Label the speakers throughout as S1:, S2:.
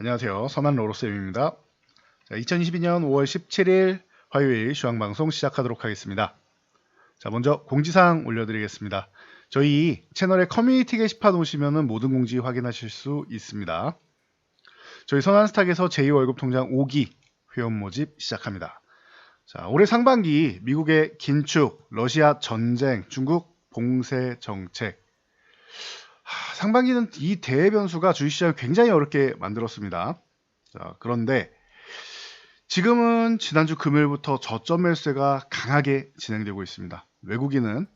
S1: 안녕하세요. 선한 로로쌤입니다. 2022년 5월 17일 화요일 주황방송 시작하도록 하겠습니다. 자, 먼저 공지사항 올려드리겠습니다. 저희 채널에 커뮤니티 게시판 오시면 모든 공지 확인하실 수 있습니다. 저희 선한스탁에서 제2월급 통장 5기 회원 모집 시작합니다. 자, 올해 상반기 미국의 긴축, 러시아 전쟁, 중국 봉쇄 정책, 상반기는 이 대변수가 주식시장을 굉장히 어렵게 만들었습니다. 자, 그런데 지금은 지난주 금요일부터 저점 매수세가 강하게 진행되고 있습니다. 외국인은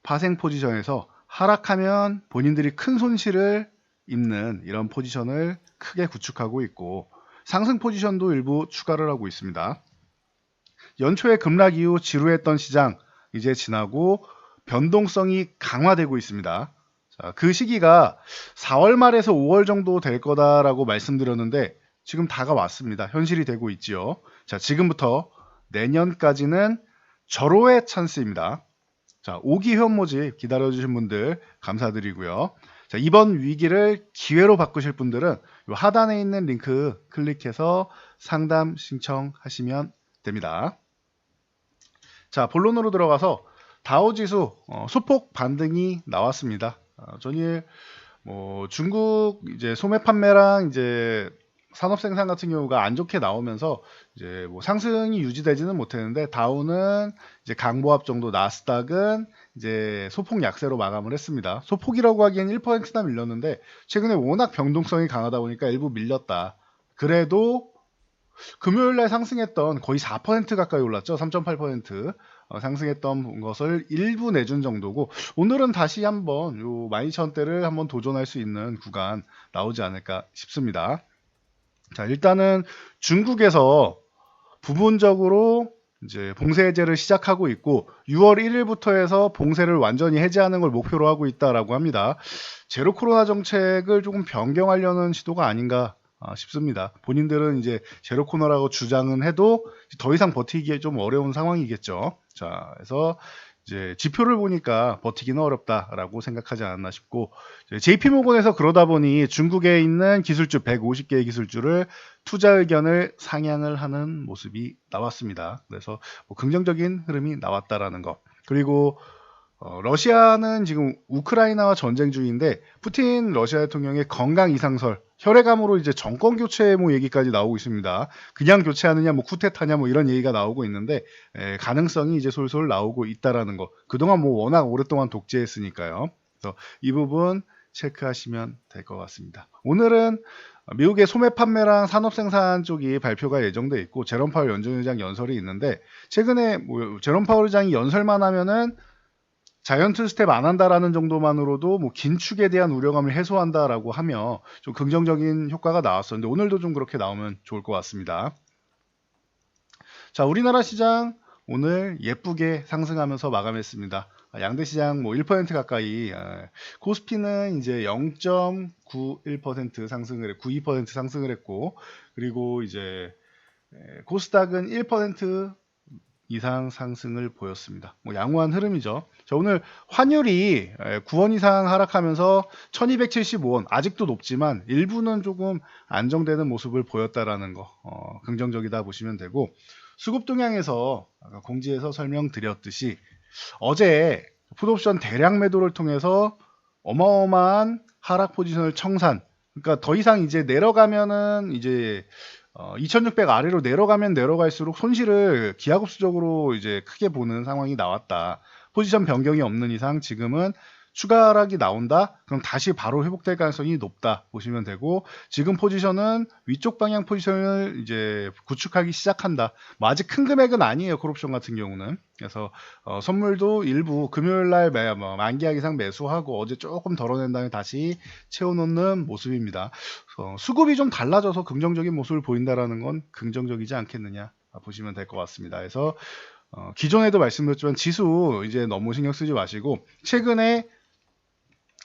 S1: 파생 포지션에서 하락하면 본인들이 큰 손실을 입는 이런 포지션을 크게 구축하고 있고, 상승 포지션도 일부 추가를 하고 있습니다. 연초에 급락 이후 지루했던 시장 이제 지나고 변동성이 강화되고 있습니다. 자, 그 시기가 4월 말에서 5월 정도 될 거다라고 말씀드렸는데 지금 다가왔습니다. 현실이 되고 있지요. 자, 지금부터 내년까지는 절호의 찬스입니다. 자, 5기 회원 모집 기다려주신 분들 감사드리고요. 자, 이번 위기를 기회로 바꾸실 분들은 이 하단에 있는 링크 클릭해서 상담 신청하시면 됩니다. 자, 본론으로 들어가서 다우지수 소폭 반등이 나왔습니다. 전일 중국 이제 소매 판매랑 이제 산업 생산 같은 경우가 안 좋게 나오면서 이제 상승이 유지되지는 못했는데, 다우는 이제 강보합 정도, 나스닥은 이제 소폭 약세로 마감을 했습니다. 소폭이라고 하기엔 1%나 밀렸는데 최근에 워낙 변동성이 강하다 보니까 일부 밀렸다. 그래도 금요일날 상승했던 거의 4% 가까이 올랐죠. 3.8% 상승했던 것을 일부 내준 정도고, 오늘은 다시 한번 요 12,000대를 한번 도전할 수 있는 구간 나오지 않을까 싶습니다. 자, 일단은 중국에서 부분적으로 이제 봉쇄 해제를 시작하고 있고 6월 1일부터 해서 봉쇄를 완전히 해제하는 걸 목표로 하고 있다라고 합니다. 제로 코로나 정책을 조금 변경하려는 시도가 아닌가 싶습니다. 본인들은 이제 제로 코로나라고 주장은 해도 더 이상 버티기 좀 어려운 상황이겠죠. 자, 그래서 이제 지표를 보니까 버티기는 어렵다라고 생각하지 않았나 싶고, JP모건에서 그러다 보니 중국에 있는 기술주 150개의 기술주를 투자 의견을 상향을 하는 모습이 나왔습니다. 그래서 긍정적인 흐름이 나왔다라는 것. 그리고 러시아는 지금 우크라이나와 전쟁 중인데 푸틴 러시아 대통령의 건강 이상설, 혈액암으로 이제 정권 교체 얘기까지 나오고 있습니다. 그냥 교체하느냐, 쿠데타냐 이런 얘기가 나오고 있는데 가능성이 이제 솔솔 나오고 있다라는 거. 그동안 워낙 오랫동안 독재했으니까요. 그래서 이 부분 체크하시면 될 것 같습니다. 오늘은 미국의 소매 판매랑 산업 생산 쪽이 발표가 예정돼 있고 제롬 파월 연준의장 연설이 있는데, 최근에 제롬 파월 의장이 연설만 하면은 자이언트 스텝 안 한다라는 정도만으로도 긴축에 대한 우려감을 해소한다라고 하며 좀 긍정적인 효과가 나왔었는데, 오늘도 좀 그렇게 나오면 좋을 것 같습니다. 자, 우리나라 시장 오늘 예쁘게 상승하면서 마감했습니다. 양대 시장 1% 가까이, 코스피는 이제 0.91% 상승을 92% 상승을 했고, 그리고 이제 코스닥은 1% 이상 상승을 보였습니다. 양호한 흐름이죠. 자, 오늘 환율이 9원 이상 하락하면서 1275원, 아직도 높지만 일부는 조금 안정되는 모습을 보였다라는 거, 긍정적이다 보시면 되고, 수급 동향에서 아까 공지에서 설명드렸듯이 어제 풋옵션 대량 매도를 통해서 어마어마한 하락 포지션을 청산, 그러니까 더 이상 이제 내려가면은 이제 2600 아래로 내려가면 내려갈수록 손실을 기하급수적으로 이제 크게 보는 상황이 나왔다. 포지션 변경이 없는 이상 지금은 추가 하락이 나온다? 그럼 다시 바로 회복될 가능성이 높다 보시면 되고, 지금 포지션은 위쪽 방향 포지션을 이제 구축하기 시작한다. 아직 큰 금액은 아니에요, 콜옵션 같은 경우는. 그래서 선물도 일부 금요일날 만기약 이상 매수하고 어제 조금 덜어낸 다음에 다시 채워놓는 모습입니다. 수급이 좀 달라져서 긍정적인 모습을 보인다라는 건 긍정적이지 않겠느냐 보시면 될 것 같습니다. 그래서 기존에도 말씀드렸지만 지수 이제 너무 신경 쓰지 마시고, 최근에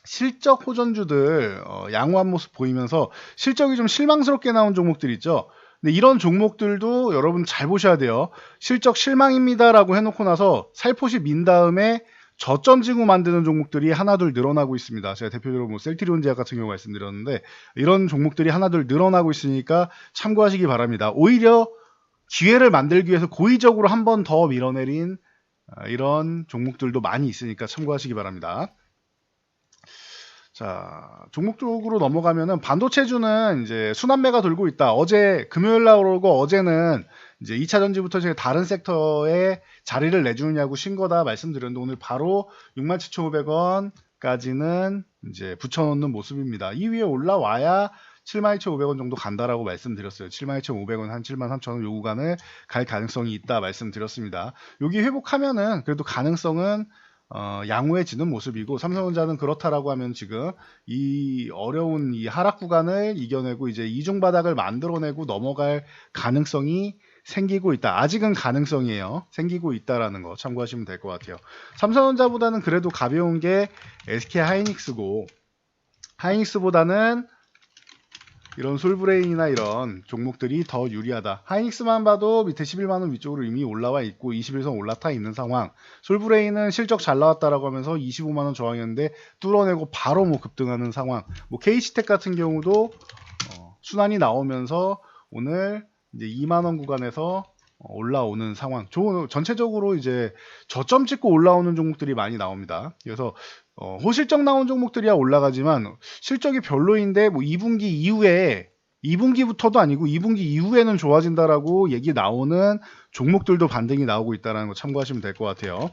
S1: 실적 호전주들 양호한 모습 보이면서 실적이 좀 실망스럽게 나온 종목들 있죠. 근데 이런 종목들도 여러분 잘 보셔야 돼요. 실적 실망입니다라고 해놓고 나서 살포시 민 다음에 저점 지구 만드는 종목들이 하나둘 늘어나고 있습니다. 제가 대표적으로 뭐 셀트리온 제약 같은 경우 말씀드렸는데 이런 종목들이 하나둘 늘어나고 있으니까 참고하시기 바랍니다. 오히려 기회를 만들기 위해서 고의적으로 한 번 더 밀어내린 이런 종목들도 많이 있으니까 참고하시기 바랍니다. 자, 종목 쪽으로 넘어가면은 반도체주는 이제 순환매가 돌고 있다. 어제 금요일 날 오르고 어제는 이제 2차 전지부터 제가 다른 섹터에 자리를 내주느냐고 신 거다 말씀드렸는데 오늘 바로 67,500원까지는 이제 붙여놓는 모습입니다. 이 위에 올라와야 72,500원 정도 간다라고 말씀드렸어요. 72,500원 한 73,000원 요 구간을 갈 가능성이 있다 말씀드렸습니다. 여기 회복하면은 그래도 가능성은 양호해지는 모습이고 삼성전자는 그렇다라고 하면 지금 이 어려운 이 하락 구간을 이겨내고 이제 이중 바닥을 만들어내고 넘어갈 가능성이 생기고 있다. 아직은 가능성이에요. 생기고 있다라는 거 참고하시면 될 것 같아요. 삼성전자보다는 그래도 가벼운 게 SK 하이닉스고 하이닉스보다는 이런 솔브레인이나 이런 종목들이 더 유리하다. 하이닉스만 봐도 밑에 11만원 위쪽으로 이미 올라와 있고 21선 올라타 있는 상황. 솔브레인은 실적 잘 나왔다라고 하면서 25만원 저항이었는데 뚫어내고 바로 뭐 급등하는 상황. 뭐 KC텍 같은 경우도 순환이 나오면서 오늘 이제 2만원 구간에서 올라오는 상황. 전체적으로 이제 저점 찍고 올라오는 종목들이 많이 나옵니다. 그래서 호실적 나온 종목들이야 올라가지만 실적이 별로인데 뭐 2분기 이후에 2분기부터도 아니고 2분기 이후에는 좋아진다라고 얘기 나오는 종목들도 반등이 나오고 있다는 거 참고하시면 될 것 같아요.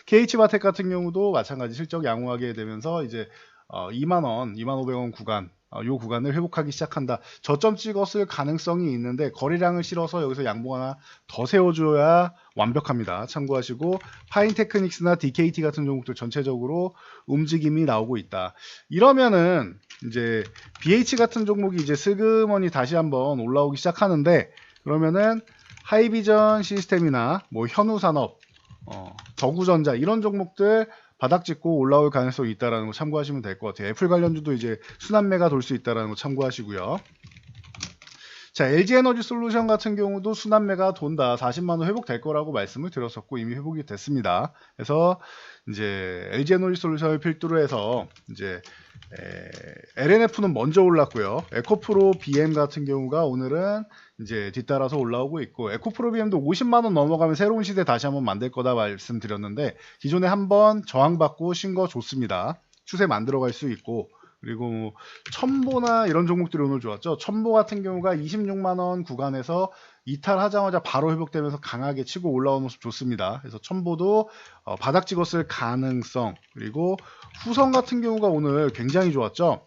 S1: KH바텍 같은 경우도 마찬가지 실적 양호하게 되면서 이제 2만원, 2만500원 구간 요 구간을 회복하기 시작한다. 저점 찍었을 가능성이 있는데 거래량을 실어서 여기서 양봉 하나 더 세워줘야 완벽합니다. 참고하시고 파인테크닉스나 DKT 같은 종목들 전체적으로 움직임이 나오고 있다. 이러면은 이제 BH 같은 종목이 이제 슬그머니 다시 한번 올라오기 시작하는데 그러면은 하이비전 시스템이나 뭐 현우산업, 저구전자 이런 종목들 바닥 찍고 올라올 가능성이 있다는 거 참고하시면 될 것 같아요. 애플 관련주도 이제 순환매가 돌 수 있다는 거 참고하시고요. 자, LG에너지솔루션 같은 경우도 순환매가 돈다. 40만원 회복될 거라고 말씀을 드렸었고 이미 회복이 됐습니다. 그래서 이제 LG에너지솔루션을 필두로 해서 이제 LNF는 먼저 올랐고요. 에코프로 BM 같은 경우가 오늘은 이제 뒤따라서 올라오고 있고 에코프로 BM도 50만원 넘어가면 새로운 시대 다시 한번 만들 거다 말씀드렸는데 기존에 한번 저항받고 신 거 좋습니다. 추세 만들어갈 수 있고 그리고 뭐 첨보나 이런 종목들이 오늘 좋았죠. 첨보 같은 경우가 26만원 구간에서 이탈하자마자 바로 회복되면서 강하게 치고 올라오는 모습 좋습니다. 그래서 첨보도 바닥 찍었을 가능성 그리고 후성 같은 경우가 오늘 굉장히 좋았죠.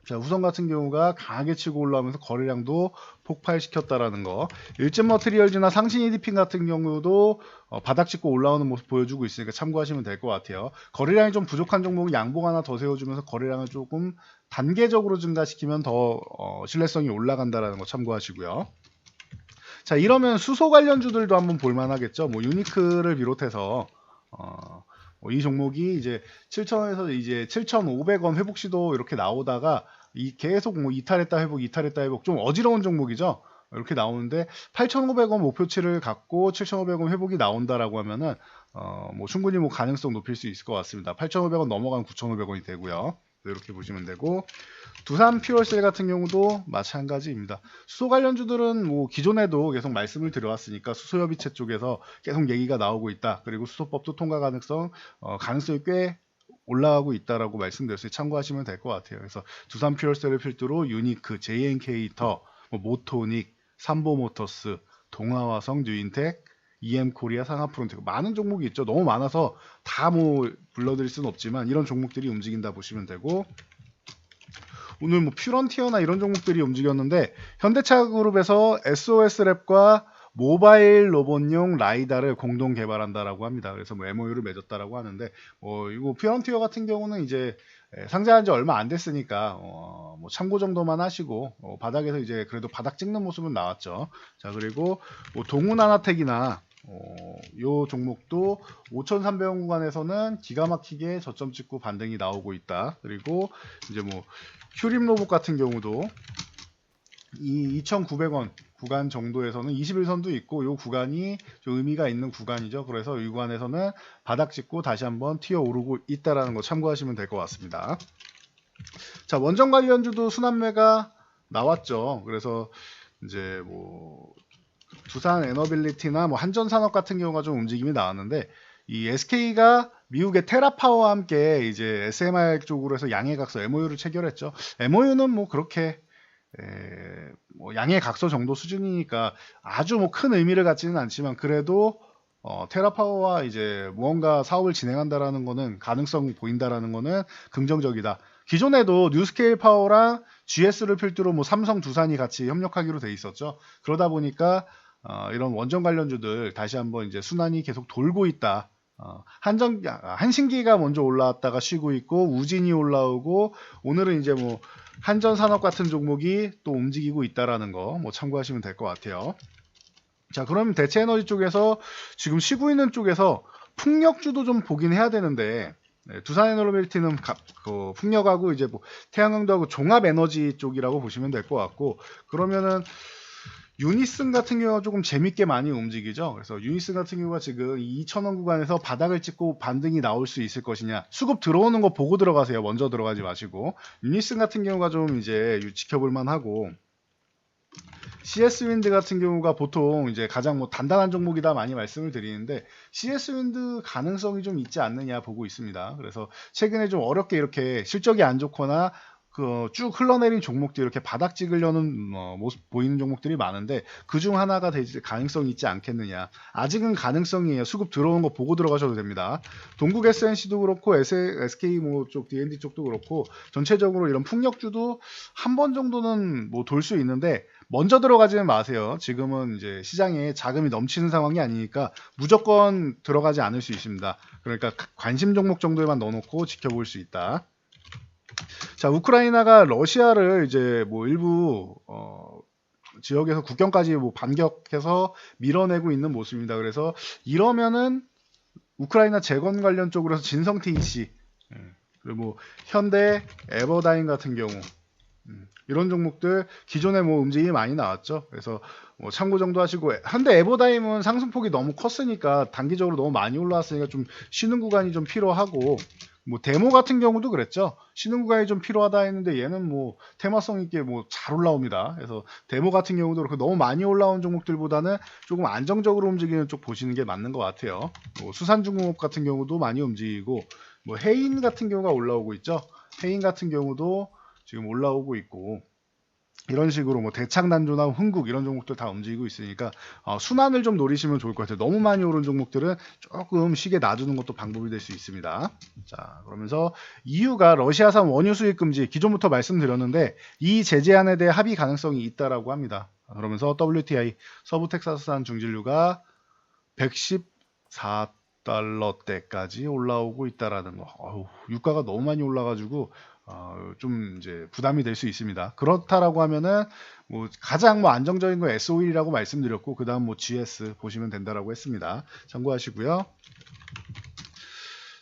S1: 자, 후성 같은 경우가 강하게 치고 올라오면서 거래량도 폭발시켰다라는 거. 일진머트리얼즈나 상신이디핀 같은 경우도 바닥 찍고 올라오는 모습 보여주고 있으니까 참고하시면 될 것 같아요. 거래량이 좀 부족한 종목은 양봉 하나 더 세워주면서 거래량을 조금 단계적으로 증가시키면 더 신뢰성이 올라간다라는 거 참고하시고요. 자, 이러면 수소 관련주들도 한번 볼만하겠죠. 뭐 유니크를 비롯해서 이 종목이 이제 7,000원에서 이제 7,500원 회복 시도 이렇게 나오다가 계속 뭐 이탈했다 회복 좀 어지러운 종목이죠. 이렇게 나오는데 8,500원 목표치를 갖고 7,500원 회복이 나온다라고 하면은 뭐 충분히 뭐 가능성 높일 수 있을 것 같습니다. 8,500원 넘어가면 9,500원이 되고요. 이렇게 보시면 되고 두산 퓨얼셀 같은 경우도 마찬가지입니다. 수소 관련주들은 뭐 기존에도 계속 말씀을 드려왔으니까 수소협의체 쪽에서 계속 얘기가 나오고 있다. 그리고 수소법도 통과 가능성이 꽤 올라가고 있다라고 말씀드렸으니 참고하시면 될 것 같아요. 그래서 두산 퓨얼셀을 필두로 유니크, JN케이터, 뭐 모토닉, 삼보모터스, 동아화성, 뉴인텍, EM코리아, 상하프론텍 많은 종목이 있죠. 너무 많아서 다 뭐 불러드릴 수는 없지만 이런 종목들이 움직인다 보시면 되고 오늘 뭐 퓨런티어나 이런 종목들이 움직였는데 현대차그룹에서 SOS랩과 모바일 로봇용 라이다를 공동 개발한다라고 합니다. 그래서 뭐 MOU를 맺었다라고 하는데 이거 퓨런티어 같은 경우는 이제 상장한 지 얼마 안 됐으니까 뭐 참고 정도만 하시고 바닥에서 이제 그래도 바닥 찍는 모습은 나왔죠. 자, 그리고 뭐 동훈하나텍이나 요 종목도 5,300원 구간에서는 기가 막히게 저점 찍고 반등이 나오고 있다. 그리고 이제 뭐 휴림로봇 같은 경우도 이 2,900원 구간 정도에서는 21선도 있고 이 구간이 좀 의미가 있는 구간이죠. 그래서 이 구간에서는 바닥 찍고 다시 한번 튀어 오르고 있다라는 거 참고하시면 될 것 같습니다. 자, 원전 관련주도 순환매가 나왔죠. 그래서 이제 뭐 두산 에너빌리티나 뭐 한전산업 같은 경우가 좀 움직임이 나왔는데 이 SK가 미국의 테라파워와 함께 이제 SMR 쪽으로 해서 양해각서 MOU를 체결했죠. MOU는 뭐 그렇게 뭐 양해각서 정도 수준이니까 아주 뭐 큰 의미를 갖지는 않지만 그래도 테라파워와 이제 무언가 사업을 진행한다라는 거는 가능성 보인다라는 거는 긍정적이다. 기존에도 뉴스케일 파워랑 GS를 필두로 뭐 삼성, 두산이 같이 협력하기로 돼 있었죠. 그러다 보니까 이런 원전 관련주들 다시 한번 이제 순환이 계속 돌고 있다. 한신기가 먼저 올라왔다가 쉬고 있고 우진이 올라오고 오늘은 이제 뭐 한전산업 같은 종목이 또 움직이고 있다라는 거 뭐 참고하시면 될 것 같아요. 자, 그럼 대체에너지 쪽에서 지금 쉬고 있는 쪽에서 풍력주도 좀 보긴 해야 되는데 두산에너빌리티는 그 풍력하고 이제 뭐 태양광도하고 종합에너지 쪽이라고 보시면 될 것 같고 그러면은 유니슨 같은 경우가 조금 재밌게 많이 움직이죠. 그래서 유니슨 같은 경우가 지금 2,000원 구간에서 바닥을 찍고 반등이 나올 수 있을 것이냐. 수급 들어오는 거 보고 들어가세요. 먼저 들어가지 마시고. 유니슨 같은 경우가 좀 이제 지켜볼 만하고 CS 윈드 같은 경우가 보통 이제 가장 뭐 단단한 종목이다 많이 말씀을 드리는데 CS 윈드 가능성이 좀 있지 않느냐 보고 있습니다. 그래서 최근에 좀 어렵게 이렇게 실적이 안 좋거나 그 쭉 흘러내린 종목들이 이렇게 바닥 찍으려는 모습 보이는 종목들이 많은데 그중 하나가 되지 가능성이 있지 않겠느냐. 아직은 가능성이에요. 수급 들어오는 거 보고 들어가셔도 됩니다. 동국 SNC도 그렇고 SK 뭐 쪽 D&D 쪽도 그렇고 전체적으로 이런 풍력주도 한 번 정도는 뭐 돌 수 있는데 먼저 들어가지는 마세요. 지금은 이제 시장에 자금이 넘치는 상황이 아니니까 무조건 들어가지 않을 수 있습니다. 그러니까 관심 종목 정도에만 넣어놓고 지켜볼 수 있다. 자, 우크라이나가 러시아를 이제 뭐 일부 지역에서 국경까지 뭐 반격해서 밀어내고 있는 모습입니다. 그래서 이러면은 우크라이나 재건 관련 쪽으로 해서 진성 TEC 그리고 뭐 현대 에버다인 같은 경우 이런 종목들 기존에 뭐 움직임이 많이 나왔죠. 그래서 뭐 참고 정도 하시고 현대 에버다임은 상승폭이 너무 컸으니까 단기적으로 너무 많이 올라왔으니까 좀 쉬는 구간이 좀 필요하고 뭐 데모 같은 경우도 그랬죠. 쉬는 구간이 좀 필요하다 했는데 얘는 뭐 테마성 있게 뭐 잘 올라옵니다. 그래서 데모 같은 경우도 그렇고 너무 많이 올라온 종목들보다는 조금 안정적으로 움직이는 쪽 보시는 게 맞는 것 같아요. 뭐 수산중공업 같은 경우도 많이 움직이고 뭐 해인 같은 경우가 올라오고 있죠. 해인 같은 경우도 지금 올라오고 있고 이런 식으로 뭐 대창단조나 흥국 이런 종목들 다 움직이고 있으니까 순환을 좀 노리시면 좋을 것 같아요. 너무 많이 오른 종목들은 조금 시계 놔두는 것도 방법이 될 수 있습니다. 자, 그러면서 EU가 러시아산 원유 수입 금지 기존부터 말씀드렸는데 이 제재안에 대해 합의 가능성이 있다라고 합니다. 그러면서 WTI 서부 텍사스산 중진류가 114달러대까지 올라오고 있다라는 거. 유가가 너무 많이 올라가지고 좀 이제 부담이 될 수 있습니다. 그렇다라고 하면은 뭐 가장 뭐 안정적인 건 S-OIL이라고 말씀드렸고 그다음 뭐 GS 보시면 된다라고 했습니다. 참고하시고요.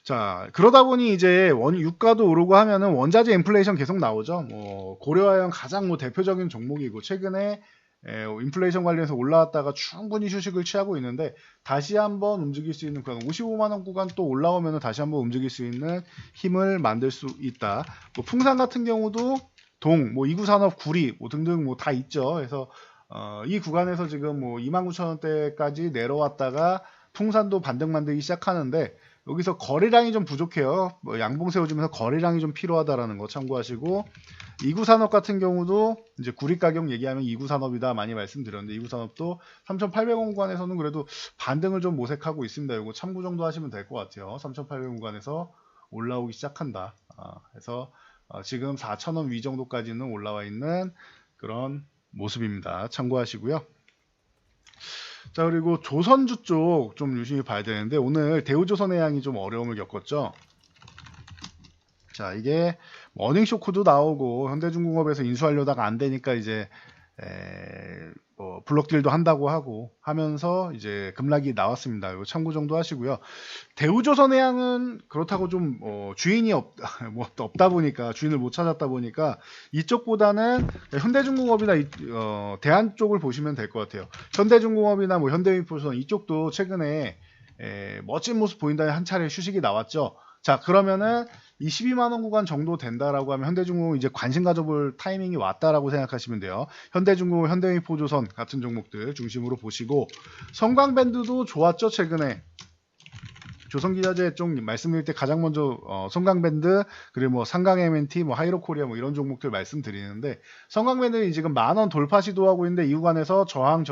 S1: 자, 그러다 보니 이제 유가도 오르고 하면은 원자재 인플레이션 계속 나오죠. 뭐 고려아연 가장 뭐 대표적인 종목이고 최근에 인플레이션 관련해서 올라왔다가 충분히 휴식을 취하고 있는데 다시 한번 움직일 수 있는 구간 55만원 구간 또 올라오면 다시 한번 움직일 수 있는 힘을 만들 수 있다. 뭐 풍산 같은 경우도 뭐 이구산업, 구리 뭐 등등 뭐 다 있죠. 그래서 이 구간에서 지금 뭐 29,000원대까지 내려왔다가 풍산도 반등 만들기 시작하는데 여기서 거래량이 좀 부족해요. 뭐 양봉 세워주면서 거래량이 좀 필요하다라는 거 참고하시고 이구산업 같은 경우도 이제 구리 가격 얘기하면 이구산업이다 많이 말씀드렸는데 이구산업도 3,800원 구간에서는 그래도 반등을 좀 모색하고 있습니다. 이거 참고 정도 하시면 될 것 같아요. 3,800원 구간에서 올라오기 시작한다. 그래서 지금 4,000원 위 정도까지는 올라와 있는 그런 모습입니다. 참고하시고요. 자, 그리고 조선주 쪽 좀 유심히 봐야 되는데 오늘 대우조선해양이 좀 어려움을 겪었죠. 자, 이게 어닝 쇼크도 나오고 현대중공업에서 인수하려다가 안 되니까 이제 뭐 블록딜도 한다고 하고 하면서 이제 급락이 나왔습니다. 이거 참고 정도 하시고요. 대우조선해양은 그렇다고 좀 주인이 없다 보니까, 주인을 못 찾았다 보니까 이쪽보다는 현대중공업이나 대한 쪽을 보시면 될 것 같아요. 현대중공업이나 뭐 현대위포선 이쪽도 최근에 멋진 모습 보인다는 한 차례 휴식이 나왔죠. 자, 그러면은 이 12만원 구간 정도 된다라고 하면 현대중공업 이제 관심 가져볼 타이밍이 왔다라고 생각하시면 돼요. 현대중공업, 현대위포조선 같은 종목들 중심으로 보시고, 성광밴드도 좋았죠, 최근에. 조선기자재 쪽 말씀드릴 때 가장 먼저 성광밴드, 그리고 뭐 상강 M&T, 뭐 하이로코리아 뭐 이런 종목들 말씀드리는데, 성광밴드는 지금 10,000원 돌파 시도하고 있는데 이 구간에서 저항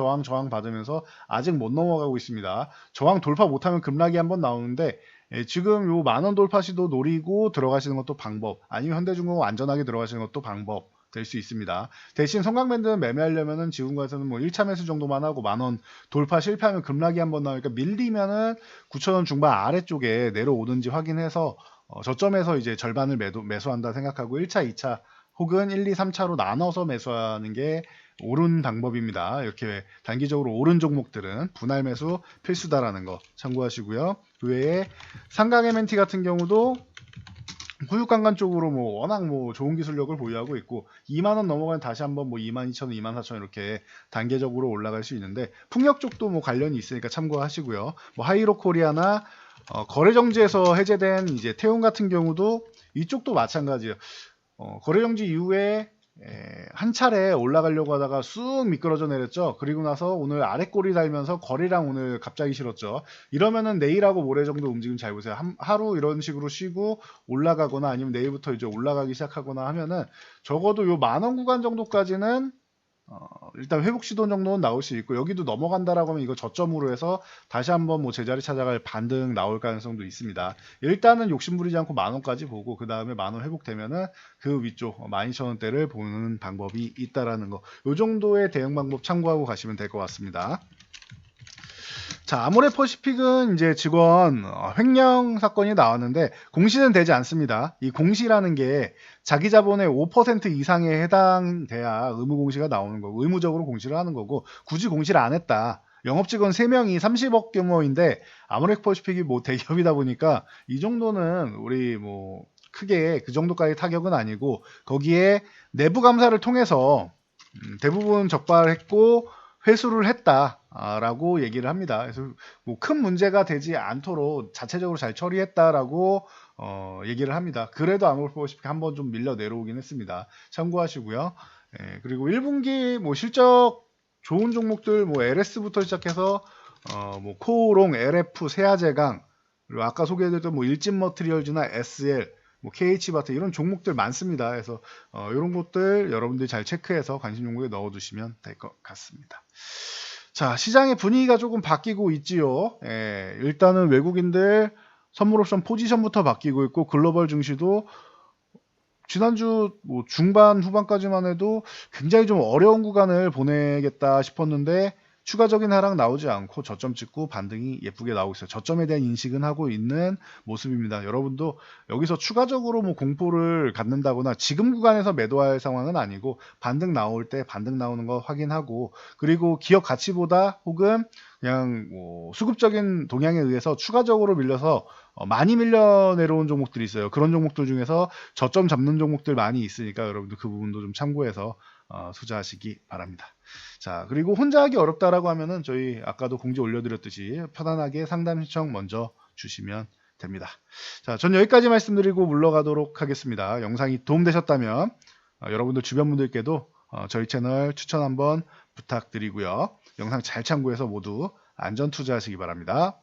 S1: 받으면서 아직 못 넘어가고 있습니다. 저항 돌파 못하면 급락이 한번 나오는데, 지금 요 10,000원 돌파 시도 노리고 들어가시는 것도 방법, 아니면 현대중공업 안전하게 들어가시는 것도 방법 될 수 있습니다. 대신 성광밴드는 매매하려면은 지금까지는 뭐 1차 매수 정도만 하고 10,000원 돌파 실패하면 급락이 한번 나오니까 밀리면은 9,000원 중반 아래쪽에 내려오든지 확인해서 저점에서 이제 절반을 매수한다 생각하고 1차, 2차 혹은 1, 2, 3차로 나눠서 매수하는 게 옳은 방법입니다. 이렇게 단기적으로 옳은 종목들은 분할 매수 필수다라는 거 참고하시고요. 그 외에 상강 M&T 같은 경우도 후육강간 쪽으로 뭐 워낙 뭐 좋은 기술력을 보유하고 있고 2만원 넘어가면 다시 한번 뭐 22,000원, 24,000원 이렇게 단계적으로 올라갈 수 있는데, 풍력 쪽도 뭐 관련이 있으니까 참고하시고요. 뭐 하이로코리아나 거래정지에서 해제된 이제 태움 같은 경우도 이쪽도 마찬가지예요. 거래정지 이후에 한 차례 올라가려고 하다가 쑥 미끄러져 내렸죠. 그리고 나서 오늘 아래 꼬리 달면서 거래량 오늘 갑자기 실었죠. 이러면은 내일하고 모레 정도 움직임 잘 보세요. 하루 이런 식으로 쉬고 올라가거나 아니면 내일부터 이제 올라가기 시작하거나 하면은 적어도 요 10,000원 구간 정도까지는 일단 회복 시도 정도는 나올 수 있고, 여기도 넘어간다라고 하면 이거 저점으로 해서 다시 한번 뭐 제자리 찾아갈 반등 나올 가능성도 있습니다. 일단은 욕심 부리지 않고 10,000원까지 보고 그 다음에 10,000원 회복되면은 그 위쪽 12,000원대를 보는 방법이 있다라는 거, 요 정도의 대응 방법 참고하고 가시면 될 것 같습니다. 자, 아모레퍼시픽은 이제 직원 횡령 사건이 나왔는데 공시는 되지 않습니다. 이 공시라는 게 자기 자본의 5% 이상에 해당돼야 의무 공시가 나오는 거고, 의무적으로 공시를 하는 거고, 굳이 공시를 안 했다. 영업 직원 3명이 30억 규모인데 아모레퍼시픽이 뭐 대기업이다 보니까 이 정도는 우리 뭐 크게 그 정도까지 타격은 아니고, 거기에 내부 감사를 통해서 대부분 적발했고 회수를 했다라고 얘기를 합니다. 그래서 뭐 큰 문제가 되지 않도록 자체적으로 잘 처리했다라고 얘기를 합니다. 그래도 아모레퍼시픽 한번 좀 밀려 내려오긴 했습니다. 참고하시고요. 그리고 1분기 뭐 실적 좋은 종목들 뭐 LS부터 시작해서 뭐 코오롱, LF, 세아제강, 그리고 아까 소개해드렸던 뭐 일진머트리얼즈나 SL, 뭐 KH바트 이런 종목들 많습니다. 그래서 이런 것들 여러분들이 잘 체크해서 관심 종목에 넣어두시면 될 것 같습니다. 자, 시장의 분위기가 조금 바뀌고 있지요. 일단은 외국인들 선물 옵션 포지션부터 바뀌고 있고, 글로벌 증시도 지난주 뭐 중반 후반까지만 해도 굉장히 좀 어려운 구간을 보내겠다 싶었는데 추가적인 하락 나오지 않고 저점 찍고 반등이 예쁘게 나오고 있어요. 저점에 대한 인식은 하고 있는 모습입니다. 여러분도 여기서 추가적으로 뭐 공포를 갖는다거나 지금 구간에서 매도할 상황은 아니고, 반등 나올 때 반등 나오는 거 확인하고, 그리고 기업 가치보다 혹은 그냥 뭐 수급적인 동향에 의해서 추가적으로 밀려서 많이 밀려 내려온 종목들이 있어요. 그런 종목들 중에서 저점 잡는 종목들 많이 있으니까 여러분들 그 부분도 좀 참고해서 투자하시기 바랍니다. 자, 그리고 혼자 하기 어렵다라고 하면은 저희 아까도 공지 올려드렸듯이 편안하게 상담 신청 먼저 주시면 됩니다. 자, 전 여기까지 말씀드리고 물러가도록 하겠습니다. 영상이 도움되셨다면 여러분들 주변 분들께도 저희 채널 추천 한번 부탁드리고요. 영상 잘 참고해서 모두 안전 투자하시기 바랍니다.